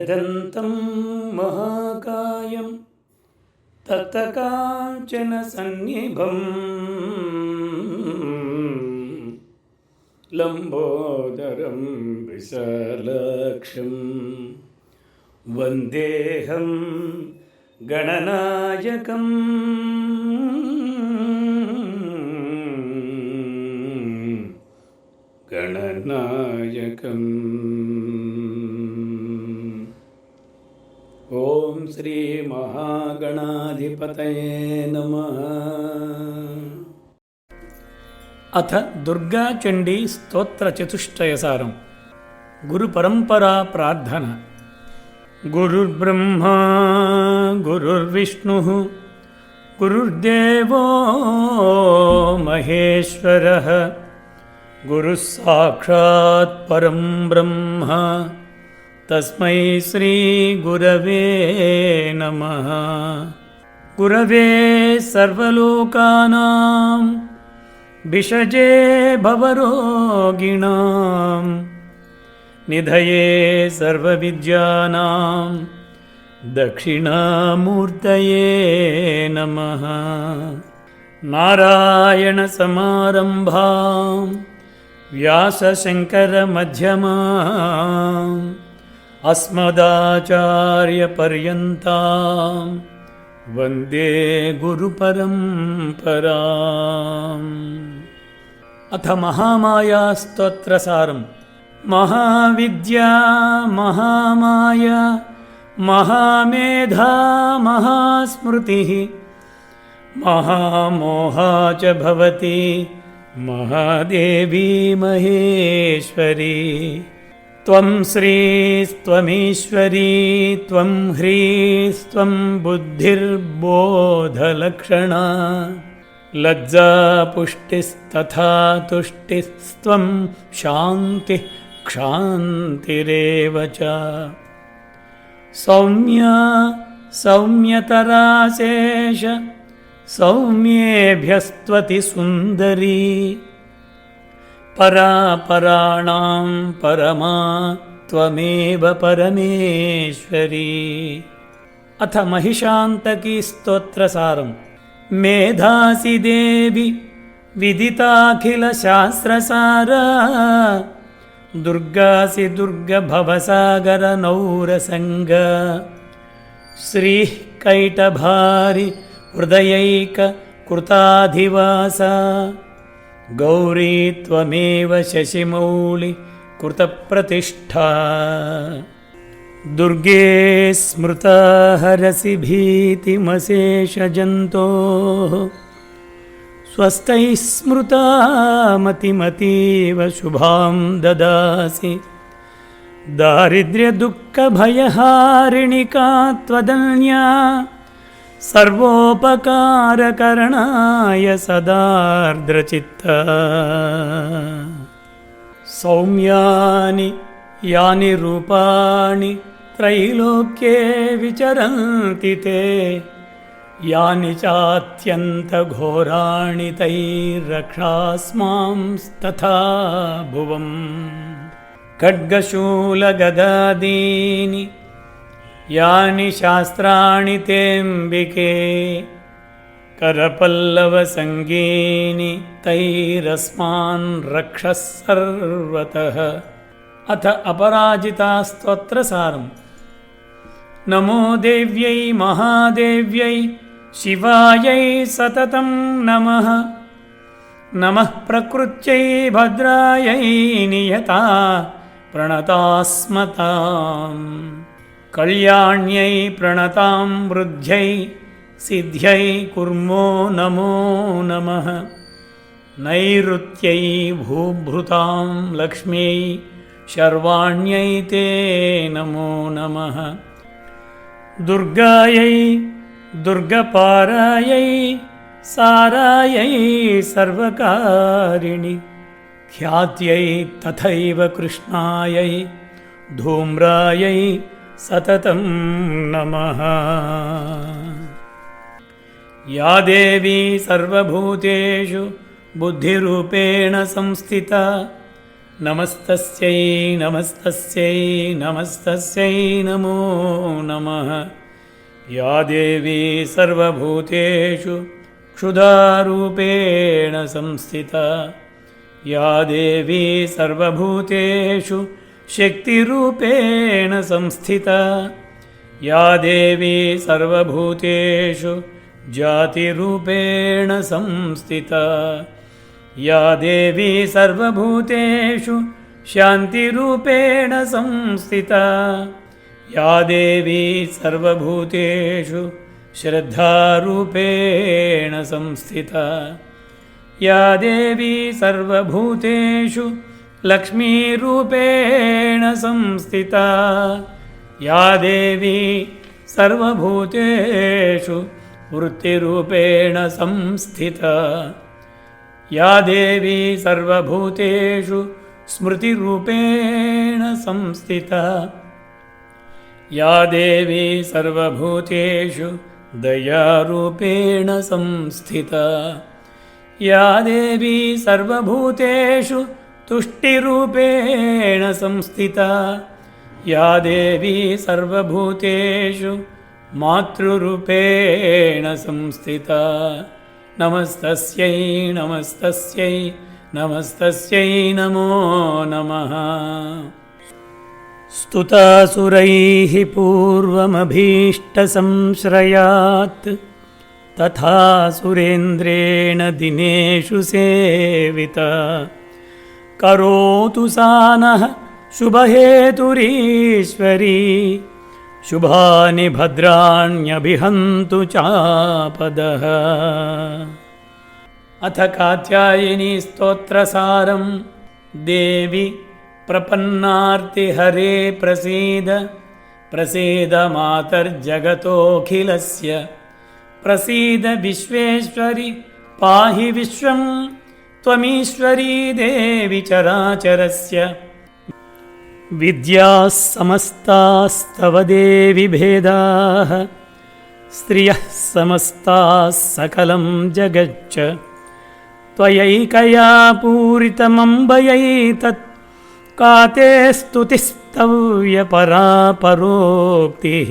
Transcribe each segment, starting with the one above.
दन्तं महाकायं तप्तकाञ्चनसन्निभं लम्बोदरं विशालाक्षं वन्देऽहं गणनायकं ओम श्री महागणाधिपतये नमः। अथ दुर्गा चंडी स्तोत्र चतुष्टयसारं। गुरुपरंपरा प्रार्थना। गुरुर्ब्रह्मा गुरुर्विष्णुः गुरुर्देवो महेश्वरः गुरुः साक्षात् परं ब्रह्म तस्मै श्री गुरवे नमः। गुरवे सर्वलोकानां भिषजे भवरोगिणां निधये सर्वविद्यानां दक्षिणामूर्तये नमः। नारायणसमारम्भां व्यासशङ्करमध्यमाम् अस्मदाचार्यपर्यन्तां वन्दे गुरुपरम्पराम्। अथ महामाया स्तोत्रसारम्। महाविद्या महामाया महामेधा महास्मृतिः महामोहा च भवति महादेवी महेश्वरी। त्वं श्रीस्त्वमीश्वरी त्वं ह्रीस्त्वं बुद्धिर्बोधलक्षणा लज्जा पुष्टिस्तथा तुष्टिस्त्वं शान्तिः क्षान्तिरेव च। सौम्या सौम्यतराशेष सौम्येभ्यस्त्वति सुन्दरी परापराणां परमा त्वमेव परमेश्वरी। अथ महिषान्तकी स्तोत्रसारम्। मेधासि देवि विदिताखिलशास्त्रसारा दुर्गासि दुर्गभवसागरनौरसङ्ग श्रीः कैटभारि हृदयैककृताधिवासा गौरी त्वमेव शशिमौळि कृतप्रतिष्ठा। दुर्गे स्मृता हरसि भीतिमशेषजन्तोः स्वस्तैः स्मृता मतिमतीव शुभां ददासि। दारिद्र्यदुःखभयहारिणिका त्वदन्या सर्वोपकारकरणाय सदार्द्रचित्ता। सौम्यानि यानि रूपाणि त्रैलोक्ये विचरन्ति ते यानि चात्यन्तघोराणि तैर्रक्षास्मांस्तथा भुवम्। खड्गशूलगदादीनि यानि शास्त्राणि तेऽम्बिके करपल्लवसङ्गीनि तैरस्मान् रक्षः सर्वतः। अथ अपराजिता स्तोत्रसारम्। नमो देव्यै महादेव्यै शिवायै सततं नमः। नमः प्रकृत्यै भद्रायै नियता प्रणतास्मताम्। कल्याण्यै प्रणतां वृद्ध्यै सिद्ध्यै कुर्मो नमो नमः। नैऋत्यै भूभृतां लक्ष्म्यै शर्वाण्यै ते नमो नमः। दुर्गायै दुर्गपारायै सारायै सर्वकारिणि ख्यात्यै तथैव कृष्णायै धूम्रायै सततं नमः। या देवी सर्वभूतेषु बुद्धिरूपेण संस्थिता नमस्तस्यै नमस्तस्यै नमस्तस्यै नमो नमः। या देवी सर्वभूतेषु क्षुधारूपेण संस्थिता, या देवी सर्वभूतेषु शक्तिरूपेण संस्थिता, या देवी सर्वभूतेषु जातिरूपेण संस्थिता, या देवी सर्वभूतेषु शान्तिरूपेण संस्थिता, या देवी सर्वभूतेषु श्रद्धारूपेण संस्थिता, या देवी सर्वभूतेषु लक्ष्मीरूपेण संस्थिता, या देवी सर्वभूतेषु वृत्तिरूपेण संस्थिता, या देवी सर्वभूतेषु स्मृतिरूपेण संस्थिता, या देवी सर्वभूतेषु दयारूपेण संस्थिता, या देवी सर्वभूतेषु तुष्टिरूपेण संस्थिता, या देवी सर्वभूतेषु मातृरूपेण संस्थिता। नमस्तस्यै नमस्तस्यै नमस्तस्यै नमो नमः। स्तुतासुरैः पूर्वमभीष्टसंश्रयात् तथा सुरेन्द्रेण दिनेषु सेविता, करोतु सा नः शुभहेतुरीश्वरी, शुभानि भद्राण्यभिहन्तु चापदः। अथ कात्यायनी स्तोत्रसारं। देवि प्रपन्नार्तिहरे प्रसीद, प्रसीद मातर्जगतोऽखिलस्य, प्रसीद विश्वेश्वरि पाहि विश्वं, त्वमीश्वरी देवि चराचरस्य। विद्याः समस्तास्तव देवि भेदाः, स्त्रियः समस्ताः सकलं जगच्च, त्वयैकया पूरितमम्बयैतत्, का ते स्तुतिस्तव्यपरा परोक्तिः।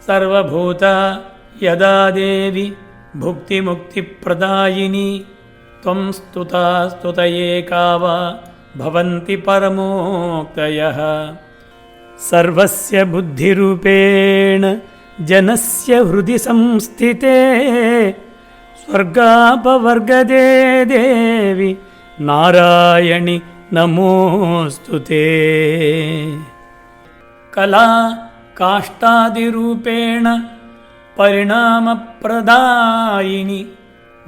सर्वभूता यदा देवि भुक्तिमुक्तिप्रदायिनी, त्वं स्तुता स्तुतये वा भवन्ति परमोक्तयः। सर्वस्य बुद्धिरूपेण जनस्य हृदि संस्थिते, स्वर्गापवर्गदे देवि नारायणि नमोऽस्तुते। कला काष्ठादिरूपेण परिणामप्रदायिनि,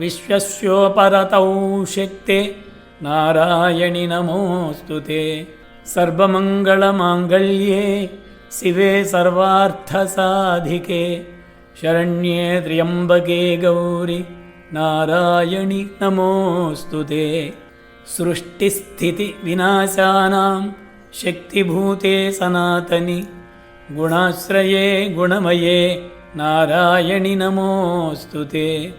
विश्वस्योपरतौ शक्ते नारायणि नमोऽस्तुते। सर्वमङ्गलमाङ्गल्ये शिवे सर्वार्थसाधिके, शरण्ये त्र्यम्बके गौरि नारायणि नमोऽस्तुते। सृष्टिस्थितिविनाशानां शक्तिभूते सनातनि, गुणाश्रये गुणमये नारायणि नमोऽस्तुते।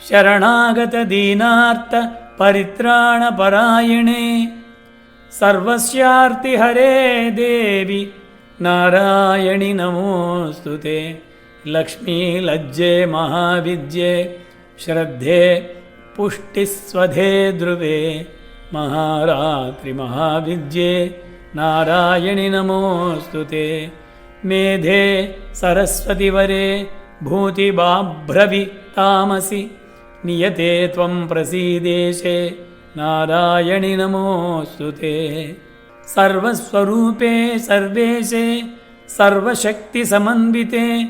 शरणागतदीनार्थ परित्राणपरायणे, सर्वस्यार्तिहरे देवि नारायणि नमोऽस्तुते। लक्ष्मीलज्जे महाविद्ये, श्रद्धे पुष्टिस्वधे ध्रुवे, महारात्रिमहाविद्ये नारायणि नमोऽस्तुते। मेधे सरस्वतिवरे भूतिबाभ्रवि तामसि, नियते त्वं प्रसीदेशे नारायणि नमोऽस्तुते। सर्वस्वरूपे सर्वेशे सर्वशक्तिसमन्विते,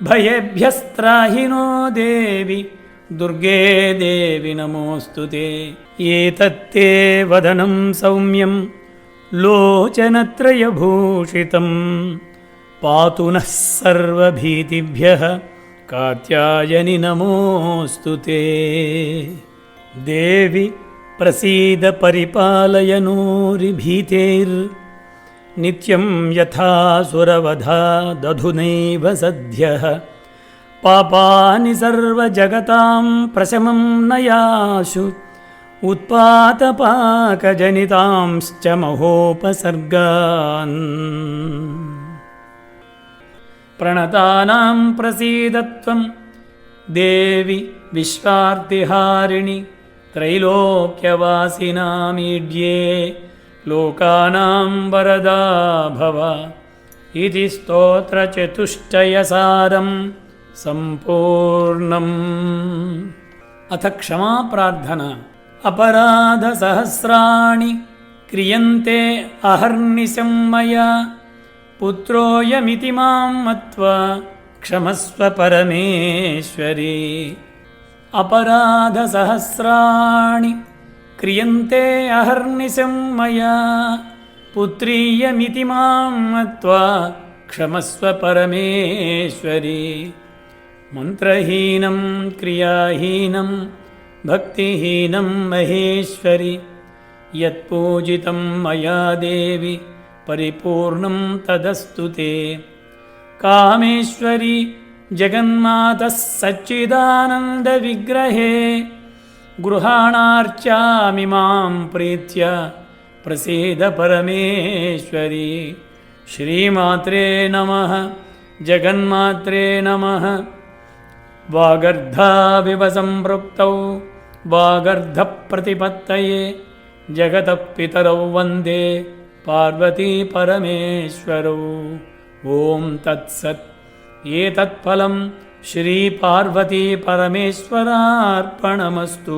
भयेभ्यस्त्राहि नो देवि दुर्गे देवि नमोऽस्तुते। एतत्ते वदनं सौम्यं लोचनत्रयभूषितं, पातु नः सर्वभीतिभ्यः कात्यायनि नमोऽस्तुते। देवि प्रसीद परिपालय नूरिभीतेर्नित्यं यथासुरवधा दधुनैव सद्यः, पापानि सर्वजगतां प्रशमं नयाशु, उत्पातपाकजनितांश्च महोपसर्गान् प्रणतानां प्रसीदत्वं देवि विश्वार्तिहारिणि त्रैलोक्यवासिनामीड्ये लोकानां वरदा भव इति स्तोत्रचतुष्टयसारं सम्पूर्णम्। अथ क्षमा प्रार्थना। अपराधसहस्राणि क्रियन्ते अहर्निशं मया पुत्रोऽयमिति मां मत्वा क्षमस्व परमेश्वरी। अपराधसहस्राणि क्रियन्ते अहर्निशं मया पुत्रीयमिति मां मत्वा क्षमस्व परमेश्वरी। मन्त्रहीनं क्रियाहीनं भक्तिहीनं महेश्वरि यत्पूजितं मया देवि परिपूर्णं तदस्तु ते। कामेश्वरि जगन्मातः सच्चिदानन्दविग्रहे गृहाणार्चामि मां प्रीत्य प्रसीद परमेश्वरि। श्रीमात्रे नमः, जगन्मात्रे नमः। वागर्धाविव सम्पृक्तौ वागर्धप्रतिपत्तये जगतः पितरौ वन्दे पार्वती परमेश्वरौ। ॐ तत्सत्। एतत्फलं श्रीपार्वती परमेश्वरार्पणमस्तु।